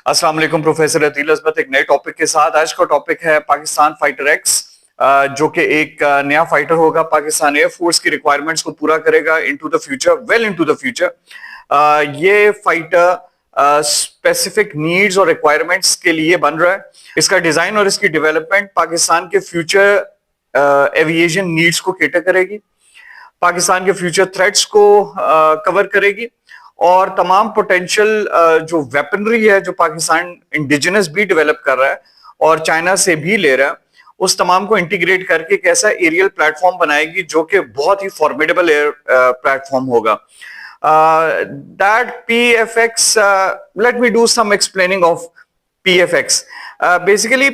अस्सलाम वालेकुम प्रोफेसर अदील अज़मत एक नए टॉपिक के साथ। आज का टॉपिक है पाकिस्तान फाइटर एक्स, जो कि एक नया फाइटर होगा, पाकिस्तान एयरफोर्स की रिक्वायरमेंट्स को पूरा करेगा into the future, well into the future. ये फाइटर स्पेसिफिक नीड्स और रिक्वायरमेंट्स के लिए बन रहा है। इसका डिजाइन और इसकी डेवलपमेंट पाकिस्तान के फ्यूचर एविएशन नीड्स को केटर करेगी, पाकिस्तान के फ्यूचर थ्रेट्स को कवर करेगी और तमाम पोटेंशियल जो वेपनरी है जो पाकिस्तान इंडिजिनस भी डेवलप कर रहा है और चाइना से भी ले रहा है, उस तमाम को इंटीग्रेट करके एक ऐसा एरियल प्लेटफॉर्म बनाएगी जो कि बहुत ही फॉर्मिडेबल एयर प्लेटफॉर्म होगा। That PFX, let me do some explaining of PFX. Basically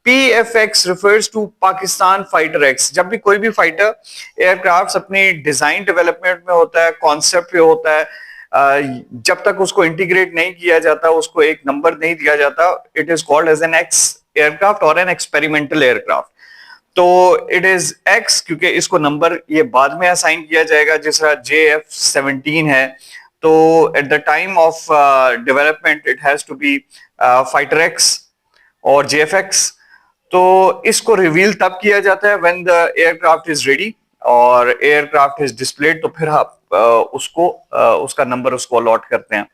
PFX refers to Pakistan fighter X. जब भी कोई भी फाइटर एयरक्राफ्ट अपनी डिजाइन डेवलपमेंट में होता है, कॉन्सेप्ट पे होता है, जब तक उसको इंटीग्रेट नहीं किया जाता, उसको एक नंबर नहीं दिया जाता, it is called as an X aircraft और एन एक्सपेरिमेंटल एयरक्राफ्ट। तो इट इज एक्स क्योंकि इसको नंबर ये बाद में असाइन किया जाएगा, जिस तरह JF-17 है। तो at the time of development it has to be fighter X और JFX। तो इसको रिवील तब किया जाता है when the aircraft is ready और एयरक्राफ्ट इज डिस्प्लेड, तो फिर आप उसका नंबर उसको अलॉट करते हैं।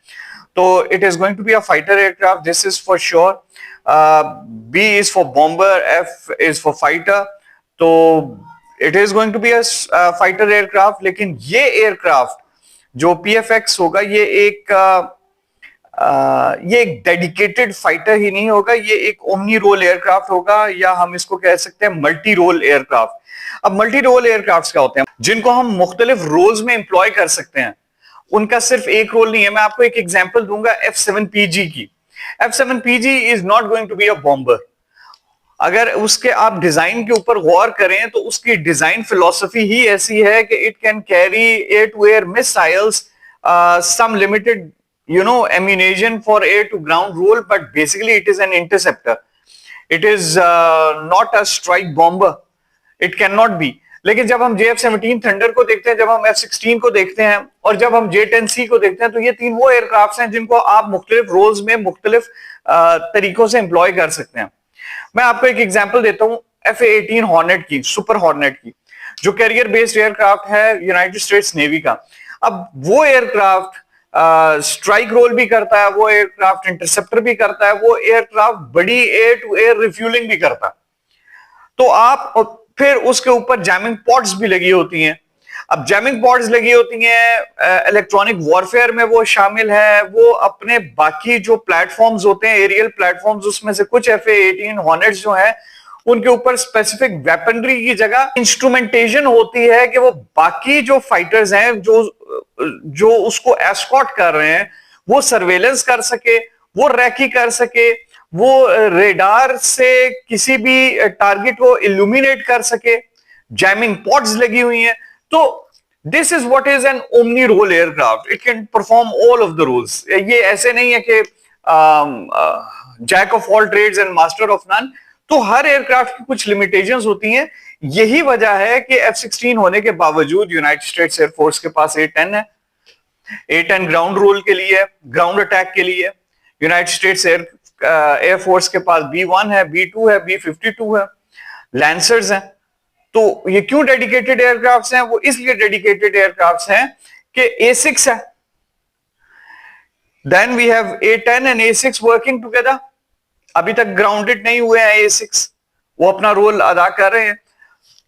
तो it is going to be a fighter aircraft, this is for sure. B is for bomber, F is for fighter. तो it is going to be a fighter aircraft. लेकिन ये एयरक्राफ्ट जो PFX होगा, ये एक डेडिकेटेड फाइटर ही नहीं होगा, ये एक ओमनी रोल एयरक्राफ्ट होगा, या हम इसको कह सकते हैं मल्टी रोल एयरक्राफ्ट। अब मल्टी रोल एयरक्राफ्ट क्या होते हैं? जिनको हम मुख्तलिफ रोल्स में इंप्लॉय कर सकते हैं। उनका सिर्फ एक रोल नहीं है। मैं आपको एक एग्जांपल दूंगा F-7PG की। F-7PG is not going to be a bomber. अगर उसके आप डिजाइन के ऊपर गौर करें तो उसकी डिजाइन फिलॉसफी ही ऐसी है कि it can carry air to air missiles, some limited ammunition for air to ground role, but basically it is an interceptor. It is not a strike bomber. It cannot be. लेकिन जब हम JF-17 thunder को देखते हैं, जब हम F-16 को देखते हैं और जब हम J-10C को देखते हैं, तो ये तीन वो एयरक्राफ्ट हैं जिनको आप मुख्तलिफ रोल्स में मुख्तलिफ तरीकों से एम्प्लॉय कर सकते हैं। मैं आपको एक एग्जांपल देता हूं F-18 हॉर्नेट की, सुपर हॉर्नेट की, जो कैरियर बेस्ड एयरक्राफ्ट है यूनाइटेड स्टेट्स नेवी का। अब वो एयरक्राफ्ट स्ट्राइक रोल भी करता है, वो एयरक्राफ्ट इंटरसेप्टर भी करता है, वो एयरक्राफ्ट बड़ी एयर टू एयर रिफ्यूलिंग भी करता है। तो आप फिर उसके ऊपर जैमिंग पॉड्स भी लगी होती हैं। अब जैमिंग पॉड्स लगी होती हैं, इलेक्ट्रॉनिक वॉरफेयर में वो शामिल है। वो अपने बाकी जो प्लेटफॉर्म्स होते हैं, एरियल प्लेटफॉर्म्स, उसमें से कुछ F-18 हॉर्नेट्स जो है उनके ऊपर स्पेसिफिक वेपनरी की जगह इंस्ट्रूमेंटेशन होती है कि वो बाकी जो फाइटर्स हैं जो उसको एस्कॉर्ट कर रहे हैं, वो सर्वेलेंस कर सके, वो रैकी कर सके, वो रेडार से किसी भी टारगेट को इल्यूमिनेट कर सके। जैमिंग पॉड्स लगी हुई हैं। तो this is what is an omni role aircraft. It can perform all of the roles. ये ऐसे नहीं है कि jack of all trades and master of none. तो हर एयरक्राफ्ट की कुछ लिमिटेशंस होती हैं। यही वजह है कि F-16 होने के बावजूद यूनाइटेड स्टेट्स एयरफोर्स के पास A-10 है। A-10 ग्राउंड रोल के लिए, ग्राउंड अटैक के लिए। यूनाइटेड स्टेट्स एयरफोर्स के पास B-1 है, B-2 है, B-52 है, लैंसर्स हैं। तो ये क्यों डेडिकेटेड एयरक्राफ्ट्स हैं? वो इसलिए डेडिकेटेड एयरक्राफ्ट्स हैं कि A-6 है। Then we have A-10 and A-6 working together. अभी तक ग्राउंडेड नहीं हुए हैं A-6, वो अपना रोल अदा कर रहे हैं।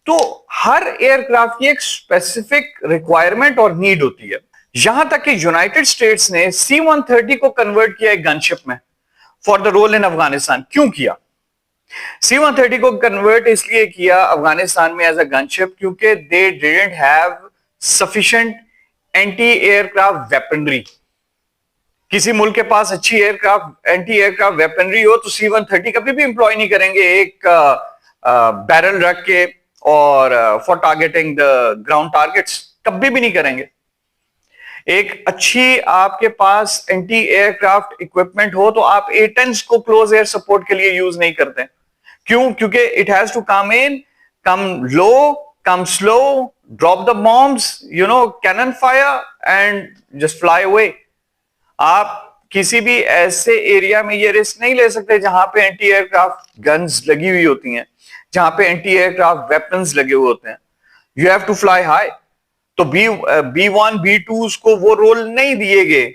तो हर एयरक्राफ्ट की एक स्पेसिफिक रिक्वायरमेंट और नीड होती है। यहां तक कि यूनाइटेड स्टेट्स ने C-130 को कन्वर्ट किया एक गनशिप में for the role in Afghanistan. क्यों किया? C-130 को कन्वर्ट इसलिए किया अफगानिस्तान में एज अ गनशिप क्योंकि they didn't have sufficient anti aircraft weaponry. किसी मुल्क के पास अच्छी एयरक्राफ्ट एंटी एयरक्राफ्ट वेपनरी हो तो C-130 कभी भी इंप्लॉय नहीं करेंगे एक बैरल रख के और for targeting the ground targets, कभी भी नहीं करेंगे। एक अच्छी आपके पास एंटी एयरक्राफ्ट इक्विपमेंट हो तो आप A-10 को क्लोज एयर सपोर्ट के लिए यूज नहीं करते। क्यों? क्योंकि it has to come in, come low, come slow, drop the bombs, cannon fire and just fly away. आप किसी भी ऐसे एरिया में ये रिस्क नहीं ले सकते जहां पे एंटी एयरक्राफ्ट गन्स लगी हुई होती हैं, जहां पे एंटी एयरक्राफ्ट वेपन्स लगे हुए होते हैं। You have to fly high. तो B1 B2 को वो रोल नहीं दिए गए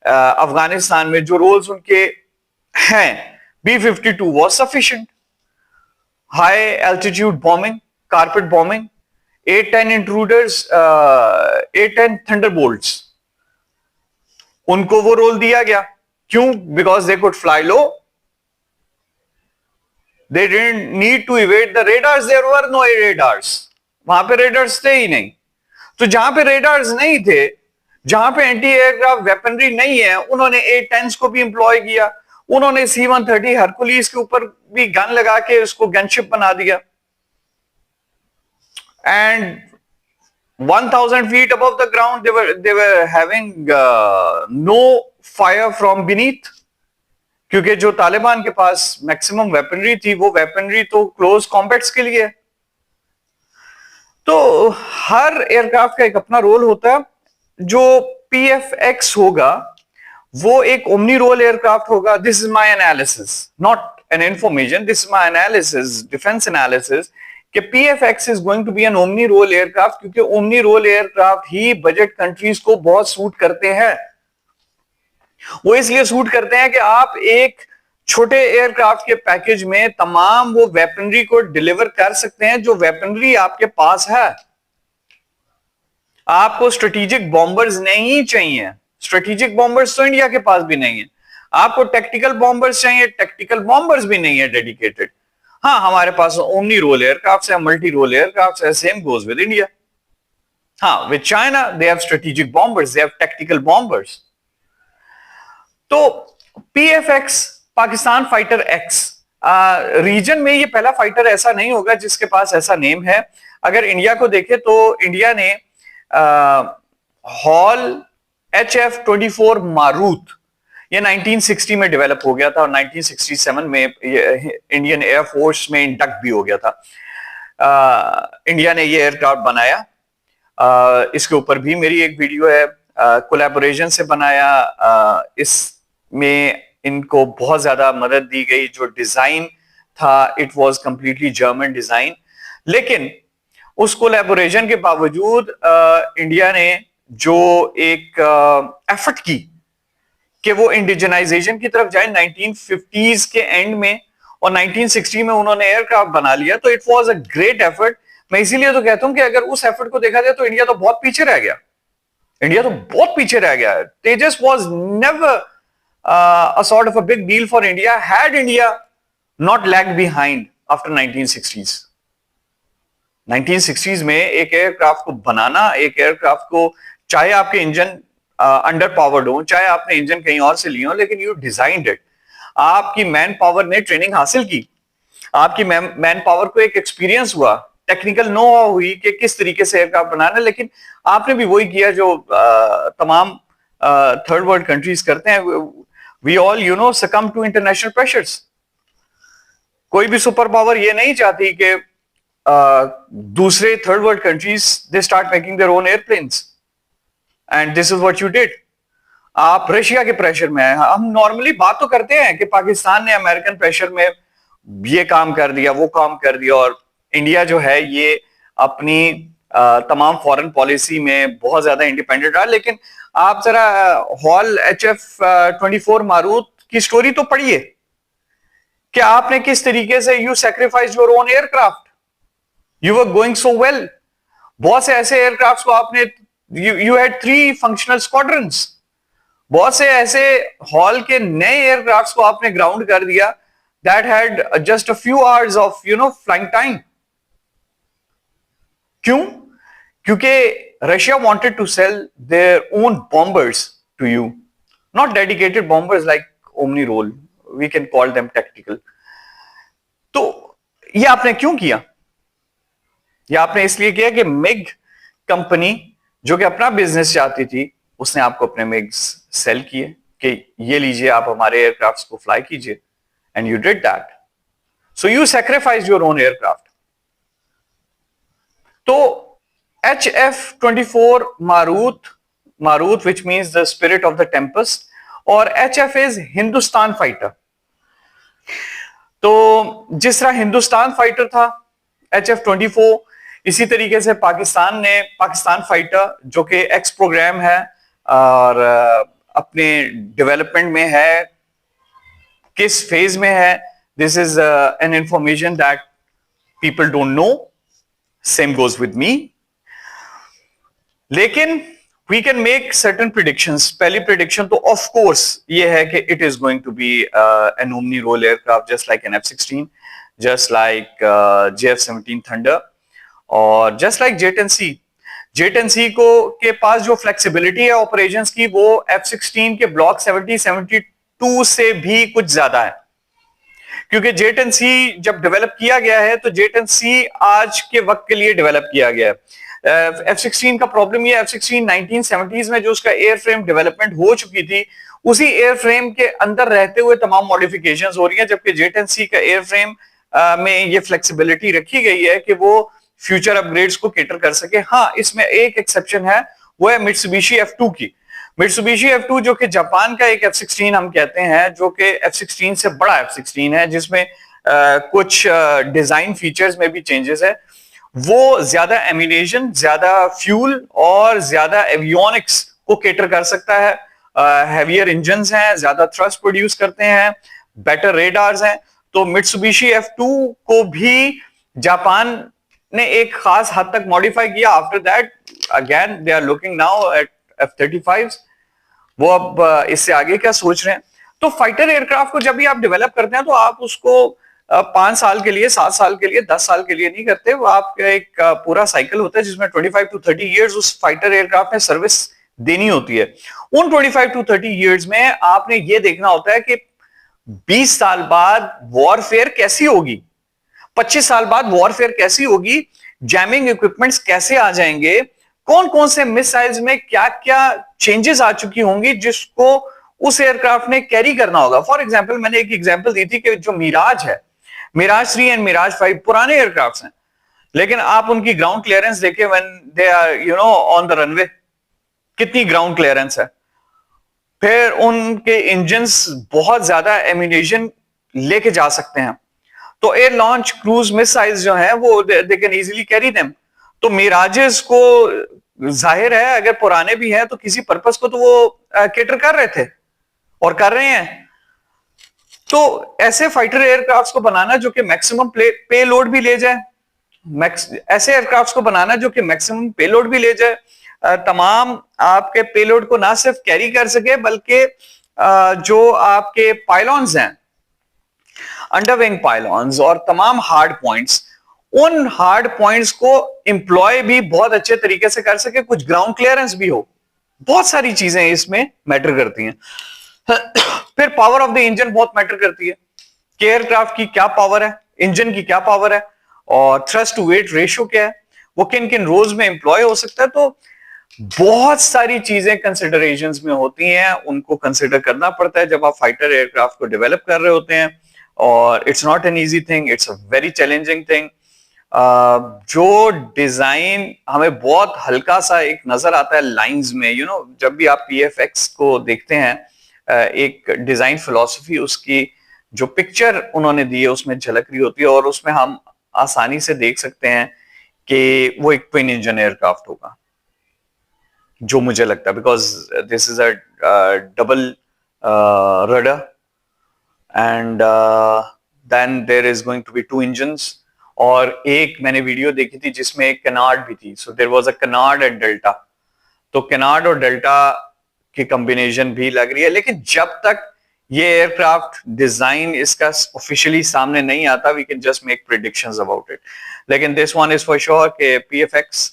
अफगानिस्तान में जो रोल्स उनके हैं। B-52 was sufficient. High altitude bombing, carpet bombing, A-10 intruders, A-10 thunderbolts, उनको वो रोल दिया गया। क्यों? Because they could fly low, they didn't need to evade the radars, there were no radars, वहां पे रेडार्स थे ही नहीं। तो जहां पे रेडार्स नहीं थे, जहां पे एंटी एयरक्राफ्ट वेपनरी नहीं है, उन्होंने A-10s को भी इंप्लॉय किया। उन्होंने C-130 हरकुलिस के ऊपर भी गन लगा के उसको गनशिप बना दिया। And 1000 feet above the ground they were having no fire from beneath, क्योंकि जो तालिबान के पास मैक्सिमम वेपनरी थी वो वेपनरी तो क्लोज कॉम्बैट्स के लिए। तो हर एयरक्राफ्ट का एक अपना रोल होता है। जो PFX होगा वो एक ओमनी रोल एयरक्राफ्ट होगा। This is my analysis, not an information, this is my analysis, defence analysis, कि PFX is going to be an omni role aircraft, क्योंकि ओमनी रोल एयरक्राफ्ट ही बजट कंट्रीज को बहुत suit करते हैं। वो इसलिए सूट करते हैं कि आप एक छोटे एयरक्राफ्ट के पैकेज में तमाम वो वेपनरी को डिलीवर कर सकते हैं जो वेपनरी आपके पास है। आपको स्ट्रेटेजिक बॉम्बर्स नहीं चाहिए, स्ट्रेटेजिक बॉम्बर्स तो इंडिया के पास भी नहीं है। आपको टेक्टिकल बॉम्बर्स चाहिए, टेक्टिकल बॉम्बर्स भी नहीं है डेडिकेटेड। हाँ, हमारे पास ओमनी रोल एयरक्राफ्ट है, मल्टी रोल एयरक्राफ्ट है, सेम गोज विद इंडिया। हाँ, with China they have strategic bombers, they have tactical bombers. तो PFX, Pakistan fighter X, region में ये पहला फाइटर ऐसा नहीं होगा जिसके पास ऐसा नेम है। अगर इंडिया को देखें तो इंडिया ने हॉल HF-24 मारूत, ये 1960 में डेवलप हो गया था और 1967 में इंडियन एयरफोर्स में इंडक्ट भी हो गया था। इंडिया ने ये एयरक्राफ्ट बनाया। इसके ऊपर भी मेरी एक वीडियो है, कोलैबोरेशन से बनाया। इसमें इनको बहुत ज्यादा मदद दी गई। जो डिजाइन था it was completely German design, लेकिन उस कोलैबोरेशन के बावजूद इंडिया ने जो एक एफर्ट की कि वो इंडिजनाइजेशन की तरफ जाए 1950s के एंड में, और 1960 में उन्होंने एयरक्राफ्ट बना लिया, तो it was a great effort. मैं इसीलिए तो कहता हूं कि अगर उस एफर्ट को देखा जाए तो इंडिया तो बहुत पीछे रह गया। इंडिया तो बहुत पीछे रह गया है। Tejas was never a sort of a big deal for India had India not lagged behind after 1960s. 1960s में एक एयरक्राफ्ट को बनाना, एक एयरक्राफ्ट को, चाहे आपके इंजन अंडर पावर्ड हो, चाहे आपने इंजन कहीं और से लिए हो, लेकिन यू डिजाइंड इट। आपकी मैन पावर ने ट्रेनिंग हासिल की, आपकी मैन पावर को एक एक्सपीरियंस हुआ, टेक्निकल नो हुई कि किस तरीके से एयरक्राफ्ट बनाना, लेकिन आपने भी वही किया जो तमाम थर्ड वर्ल्ड कंट्रीज करते हैं। We all, succumb to international pressures. कोई भी सुपर पावर ये नहीं चाहती कि दूसरे third world countries they start making their own airplanes, and this is what you did. आप रशिया के प्रेशर में हैं। हम नॉर्मली बात तो करते हैं कि पाकिस्तान ने अमेरिकन प्रेशर में ये काम कर दिया, वो काम कर दिया, और इंडिया जो है ये अपनी तमाम फॉरेन पॉलिसी में बहुत ज्यादा इंडिपेंडेंट रहा। लेकिन आप जरा हॉल HF-24 मारूत की स्टोरी तो पढ़िए कि आपने किस तरीके से you sacrifice your own aircraft, you were going so well. बहुत से ऐसे एयरक्राफ्ट को आपने, यू हैड 3 फंक्शनल स्क्वाड्रंस। बहुत से ऐसे हॉल के नए एयरक्राफ्ट को आपने ग्राउंड कर दिया that had just a few hours of flying time. क्यों? क्योंकि Russia wanted to sell their own bombers to you, not dedicated bombers like Omni Roll. We can call them tactical. तो ये आपने क्यों किया? ये आपने इसलिए किया कि मिग कंपनी जो कि अपना बिजनेस चाहती थी, उसने आपको अपने मिग्स सेल किए कि ये लीजिए, आप हमारे एयरक्राफ्ट्स को फ्लाई कीजिए, and you did that. So you sacrifice your own aircraft. तो HF-24 Marut, which means the spirit of the tempest, और HF इज हिंदुस्तान फाइटर। तो जिस तरह हिंदुस्तान फाइटर था HF-24, इसी तरीके से पाकिस्तान फाइटर जो कि एक्स प्रोग्राम है और अपने डेवलपमेंट में है, किस फेज में है, this is an information that people don't know. Same goes with me. लेकिन we can make certain predictions. पहली प्रिडिक्शन तो ऑफ कोर्स ये है कि it is going to be an omni role aircraft just like an F-16, just like JF-17 Thunder और just like J-10C को के पास जो फ्लेक्सिबिलिटी है ऑपरेशंस की, वो F-16 के ब्लॉक 70-72 से भी कुछ ज्यादा है। क्योंकि J-10C जब डेवलप किया गया है तो J-10C आज के वक्त के लिए डेवलप किया गया है। F-16 का प्रॉब्लम ये, F-16 1970s में जो उसका एयर फ्रेम डेवलपमेंट हो चुकी थी, उसी एयर फ्रेम के अंदर रहते हुए तमाम मॉडिफिकेशंस हो रही हैं, जबकि J-10C का एयर फ्रेम में ये फ्लेक्सिबिलिटी रखी गई है कि वो फ्यूचर अपग्रेड्स को केटर कर सके। हाँ, इसमें एक एक्सेप्शन है, वो है मित्सुबिशी F2 की। मित्सुबिशी F2 जो कि जापान का एक F-16 हम कहते हैं, जो कि F-16 से बड़ा F-16 है, जिसमें कुछ डिजाइन फीचर्स में भी चेंजेस है। वो ज्यादा एमिनेशन, ज्यादा फ्यूल और ज्यादा एवियोनिक्स को केटर कर सकता है। हैवियर इंजन्स हैं, ज्यादा थ्रस्ट प्रोड्यूस करते हैं, बेटर रेडार्स हैं। तो मित्सुबिशी F2 को भी जापान ने एक खास हद तक मॉडिफाई किया। After that again they are looking now at F-35। वो अब इससे आगे क्या सोच रहे हैं। तो फाइटर एयरक्राफ्ट को जब भी आप डेवलप करते हैं तो आप उसको 5 साल के लिए, 7 साल के लिए, 10 साल के लिए नहीं करते। वो आपका एक पूरा साइकिल होता है जिसमें 25 to 30 इयर्स उस फाइटर एयरक्राफ्ट में सर्विस देनी होती है। उन 25 to 30 इयर्स में आपने ये देखना होता है कि 20 साल बाद वॉरफेयर कैसी होगी, 25 साल बाद वॉरफेयर कैसी होगी, जैमिंग इक्विपमेंट्स कैसे आ जाएंगे, कौन कौन से मिसाइल्स में क्या क्या चेंजेस आ चुकी होंगी जिसको उस एयरक्राफ्ट ने कैरी करना होगा। फॉर एग्जाम्पल, मैंने एक एग्जाम्पल दी थी कि जो मिराज है, मिराज 3 एंड मिराज 5 पुराने एयरक्राफ्ट हैं, लेकिन आप उनकी ग्राउंड क्लियरेंस देखें when they are on the runway, कितनी ग्राउंड क्लियरेंस है। फिर उनके इंजन्स बहुत ज्यादा एम्यूनेशन लेके जा सकते हैं। तो एयर लॉन्च क्रूज मिसाइल्स जो हैं वो they can easily carry them. तो मिराजेस को जाहिर है अगर पुराने भी हैं तो किसी पर्पस को तो वो केटर कर रहे थे और कर रहे हैं। तो ऐसे फाइटर एयरक्राफ्ट्स को बनाना जो कि मैक्सिमम पे लोड भी ले जाए, ऐसे एयरक्राफ्ट्स को बनाना जो कि मैक्सिमम पे लोड भी ले जाए, तमाम आपके पे लोड को ना सिर्फ कैरी कर सके बल्कि जो आपके पायलॉन्स हैं, अंडरविंग पायलॉन्स और तमाम हार्ड पॉइंट्स, उन हार्ड पॉइंट्स को एम्प्लॉय भी बहुत अच्छे तरीके से कर सके, कुछ ग्राउंड क्लियरेंस भी हो। बहुत सारी चीजें इसमें मैटर करती हैं। फिर पावर ऑफ द इंजन बहुत मैटर करती है कि एयरक्राफ्ट की क्या पावर है, इंजन की क्या पावर है और थ्रस्ट टू वेट रेशियो क्या है, वो किन किन रोल्स में एम्प्लॉय हो सकता है। तो बहुत सारी चीजें कंसिडरेशंस में होती हैं, उनको कंसिडर करना पड़ता है जब आप फाइटर एयरक्राफ्ट को डेवलप कर रहे होते हैं। और it's not an easy thing, it's a very challenging thing. जो डिजाइन हमें बहुत हल्का सा एक नजर आता है लाइंस में, जब भी आप PFX को देखते हैं, एक डिजाइन फिलॉसफी, उसकी जो पिक्चर उन्होंने दी है उसमें झलक रही होती है और उसमें हम आसानी से देख सकते हैं कि वो एक ट्विन इंजन एयरक्राफ्ट होगा, जो मुझे लगता है, because this is a double rudder and then there is going to be 2 engines. और एक मैंने वीडियो देखी थी जिसमें एक कनार्ड भी थी, so there was a canard and delta. तो कनार्ड और डेल्टा की कॉम्बिनेशन भी लग रही है, लेकिन जब तक ये एयरक्राफ्ट डिजाइन इसका ऑफिशियली सामने नहीं आता, we can just make predictions about it. लेकिन this one is for sure कि PFX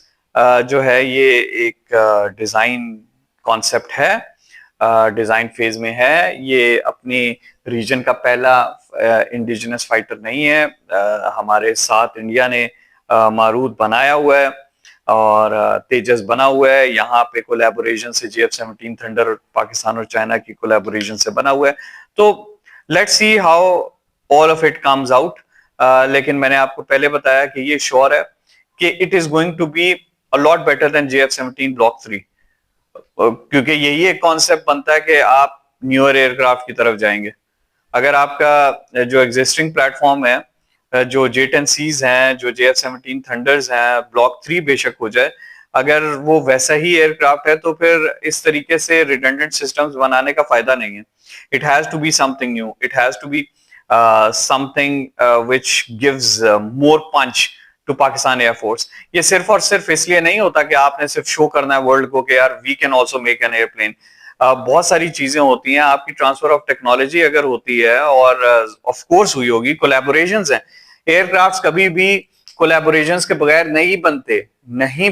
जो है ये एक डिजाइन कॉन्सेप्ट है, डिजाइन फेज में है। ये अपनी रीजन का पहला इंडिजिनस फाइटर नहीं है। हमारे साथ इंडिया ने मारूद बनाया हुआ है और तेजस बना हुआ है। यहाँ पे कोलैबोरेशन से JF-17 थंडर पाकिस्तान और चाइना की कोलैबोरेशन से बना हुआ है। तो let's see how all of it comes out. लेकिन मैंने आपको पहले बताया कि ये श्योर है कि it is going to be a lot better than JF-17 block 3, क्योंकि यही एक कॉन्सेप्ट बनता है कि आप न्यूअर एयरक्राफ्ट की तरफ जाएंगे। अगर आपका जो एग्जिस्टिंग प्लेटफॉर्म है, जो J-10Cs हैं, जो JF-17 थंडर्स हैं, ब्लॉक 3 बेशक हो जाए, अगर वो वैसा ही एयरक्राफ्ट है तो फिर इस तरीके से रिडंडेंट सिस्टम्स बनाने का फायदा नहीं है। It has to be something new, it has to be something which gives more punch to Pakistan air force. ये सिर्फ और सिर्फ इसलिए नहीं होता कि आपने सिर्फ शो करना है वर्ल्ड को कि यार we can also make an airplane. बहुत सारी चीजें होती हैं, आपकी ट्रांसफर ऑफ टेक्नोलॉजी अगर होती है, और ऑफ कोर्स हुई होगी, कोलैबोरेशंस हैं। एयरक्राफ्ट कभी भी कोलैबोरेशंस के बगैर नहीं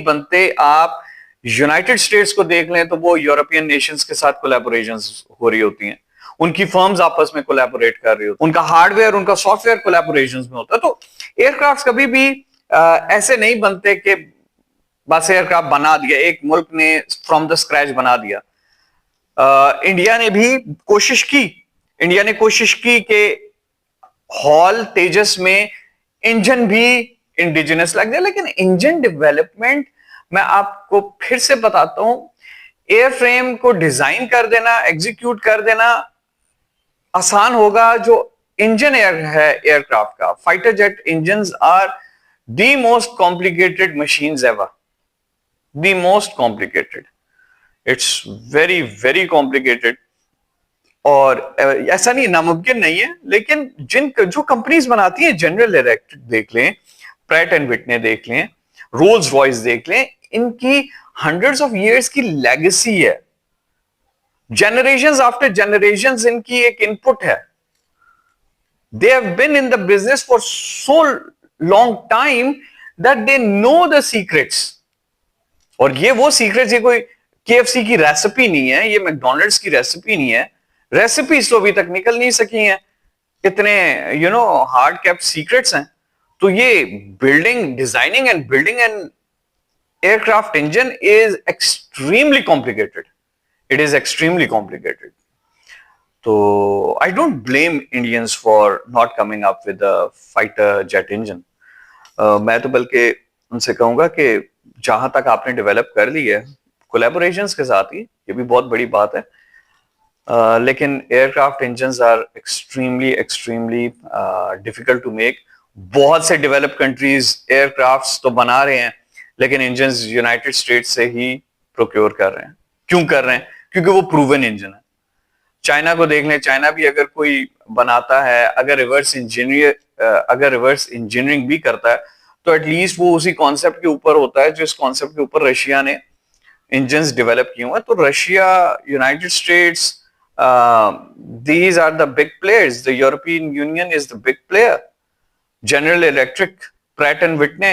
बनते। आप यूनाइटेड स्टेट्स को देख लें तो वो यूरोपियन नेशंस के साथ कोलैबोरेशंस हो रही होती हैं, उनकी फर्म्स आपस में कोलैबोरेट कर रही होती हैं, उनका हार्डवेयर उनका सॉफ्टवेयर कोलैबोरेशंस में होता है। तो एयरक्राफ्ट कभी भी ऐसे नहीं बनते कि बस एयरक्राफ्ट बना दिया, एक मुल्क ने फ्रॉम द स्क्रैच बना दिया। इंडिया ने भी कोशिश की, इंडिया ने कोशिश की कि हॉल तेजस में इंजन भी इंडिजिनस लग जाए, लेकिन इंजन डेवलपमेंट मैं आपको फिर से बताता हूं, एयरफ्रेम को डिजाइन कर देना, एग्जीक्यूट कर देना आसान होगा। जो इंजन है एयरक्राफ्ट का, fighter jet engines are the most complicated machines ever, the most complicated, it's very very complicated. और ऐसा नहीं, नामुमकिन नहीं है, लेकिन जो कंपनीज बनाती हैं, जनरल इलेक्ट्रिक देख लें, प्रैट एंड विटने देख लें, रोल्स रॉयस देख लें, इनकी हंड्रेड्स ऑफ इयर्स की लेगेसी है, जनरेशंस आफ्टर जनरेशंस इनकी एक इनपुट है। They have been in the business for so long time that they know the secrets. और ये वो सीक्रेट्स, ये कोई KFC की रेसिपी नहीं है, ये मैकडोनल्ड्स की रेसिपी नहीं है, रेसिपीज तो अभी तक निकल नहीं सकी हैं, इतने हार्ड कैप्ट सीक्रेट्स हैं। तो ये designing and building an aircraft engine is extremely complicated, it is extremely complicated. तो I don't blame Indians for not coming up with a fighter jet engine. मैं तो बल्कि उनसे कहूंगा कि जहां तक आपने डेवलप कर ली है कोलैबोरेशंस के साथ ही, ये भी बहुत बड़ी बात है। लेकिन aircraft engines are extremely difficult to make. बहुत से डेवलप कंट्रीज एयरक्राफ्ट्स तो बना रहे हैं, लेकिन इंजन्स यूनाइटेड स्टेट्स से ही प्रोक्योर कर रहे हैं। क्यों कर रहे हैं? क्योंकि वो प्रूवन इंजन है। चाइना को देख लें, चाइना भी अगर कोई बनाता है, अगर रिवर्स इंजीनियरिंग भी करता है, तो एटलीस्ट वो उसी कॉन्सेप्ट के ऊपर होता है जिस कॉन्सेप्ट के ऊपर रशिया ने इंजन्स डेवलप किए हुए। तो Russia, United states, these are the big players. The European Union is the big player. General Electric, Pratt and Whitney,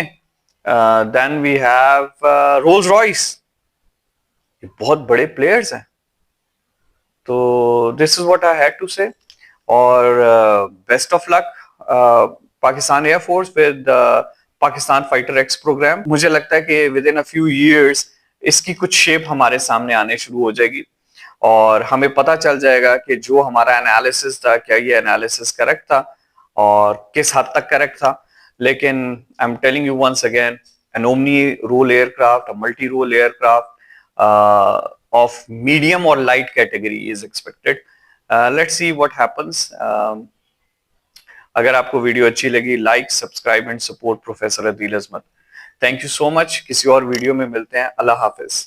then we have Rolls Royce. ये बहुत बड़े players हैं। तो this is what I had to say. और best of luck Pakistan Air Force with Pakistan Fighter X program. मुझे लगता है कि within a few years इसकी कुछ शेप हमारे सामने आने शुरू हो जाएगी, और हमें पता चल जाएगा कि जो हमारा एनालिसिस था, क्या ये एनालिसिस करेक्ट था और किस हद तक करेक्ट था। लेकिन I am telling you once again, an omni role aircraft, multi role aircraft of medium और light category is expected. Let's see what happens. अगर आपको वीडियो अच्छी लगी, like, subscribe and support professor Adeel Azmat. Thank you so much. किसी और video में मिलते हैं। अल्लाह हाफिज।